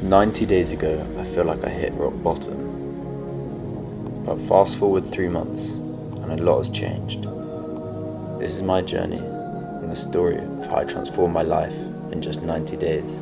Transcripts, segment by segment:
90 days ago, I feel like I hit rock bottom. But fast forward 3 months, and a lot has changed. This is my journey, and the story of how I transformed my life in just 90 days.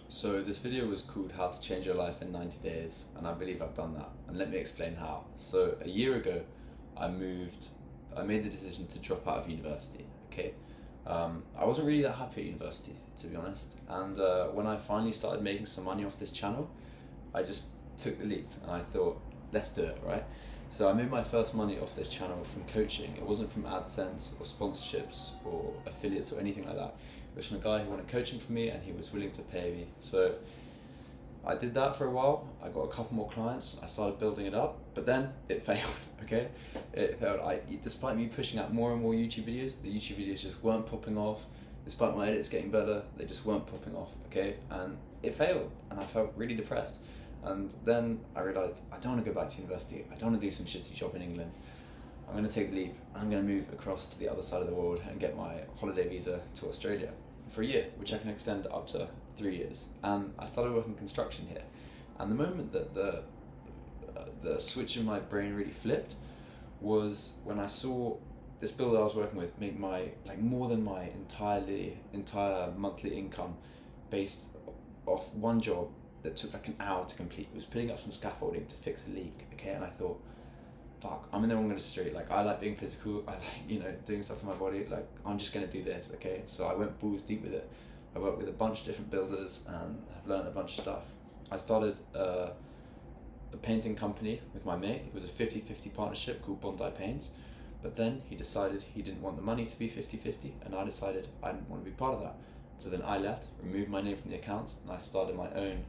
So this video was called How to Change Your Life in 90 Days, and I believe I've done that, and let me explain how. So a year ago, I made the decision to drop out of university, okay? I wasn't really that happy at university, to be honest, and when I finally started making some money off this channel, I just took the leap, and I thought, let's do it, right? So I made my first money off this channel from coaching. It wasn't from AdSense or sponsorships or affiliates or anything like that. It was from a guy who wanted coaching from me and he was willing to pay me. So I did that for a while. I got a couple more clients. I started building it up, but then it failed, okay? It failed. Despite me pushing out more and more YouTube videos, the YouTube videos just weren't popping off. Despite my edits getting better, they just weren't popping off, okay? And it failed and I felt really depressed. And then I realised I don't want to go back to university. I don't want to do some shitty job in England. I'm going to take the leap. I'm going to move across to the other side of the world and get my holiday visa to Australia for a year, which I can extend up to 3 years. And I started working construction here. And the moment that the switch in my brain really flipped was when I saw this builder I was working with make more than my entire monthly income based off one job that took like an hour to complete. It was putting up some scaffolding to fix a leak, okay? And I thought, fuck, I'm in the wrong industry. Like, I like being physical. I like, doing stuff in my body. Like, I'm just gonna do this, okay? So I went balls deep with it. I worked with a bunch of different builders and have learned a bunch of stuff. I started a painting company with my mate. It was a 50-50 partnership called Bondi Paints. But then he decided he didn't want the money to be 50-50, and I decided I didn't want to be part of that. So then I left, removed my name from the accounts, and I started my own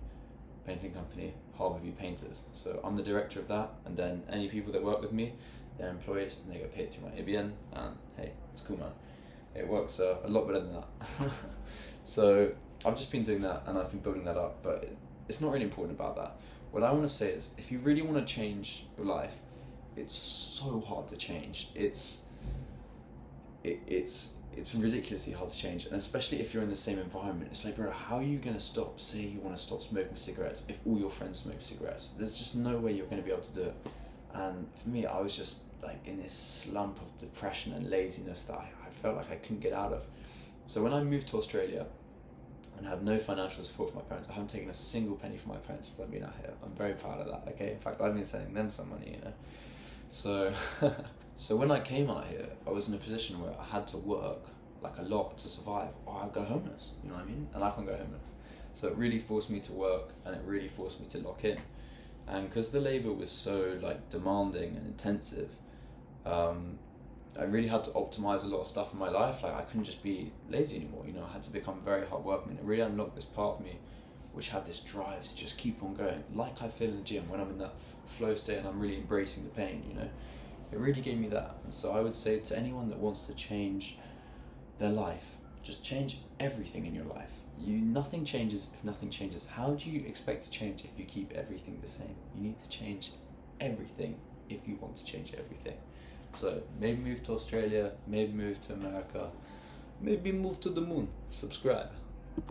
painting company, Harborview Painters. So I'm the director of that, and then any people that work with me, they're employed and they get paid through my ABN, and hey, it's cool, man. It works a lot better than that. So I've just been doing that and I've been building that up, but it's not really important about that. What I want to say is, if you really want to change your life, it's so hard to change. It's ridiculously hard to change, and especially if you're in the same environment. It's like, bro, how are you going to stop? Say you want to stop smoking cigarettes if all your friends smoke cigarettes. There's just no way you're going to be able to do it. And for me, I was just like in this slump of depression and laziness that I felt like I couldn't get out of. So when I moved to Australia, I and had no financial support from my parents. I haven't taken a single penny from my parents since I've been out here. I'm very proud of that, okay? In fact, I've been sending them some money, you know? So, so when I came out here, I was in a position where I had to work like a lot to survive, or I'd go homeless, you know what I mean? And I can't go homeless. So it really forced me to work, and it really forced me to lock in. And because the labour was so like demanding and intensive, I really had to optimize a lot of stuff in my life. Like, I couldn't just be lazy anymore, you know. I had to become very hard workman. It really unlocked this part of me which had this drive to just keep on going, like I feel in the gym when I'm in that flow state and I'm really embracing the pain, you know. It really gave me that. And so I would say to anyone that wants to change their life, just change everything in your life. Nothing changes if nothing changes. How do you expect to change if you keep everything the same? You need to change everything if you want to change everything. So maybe move to Australia, maybe move to America, maybe move to the moon. Subscribe.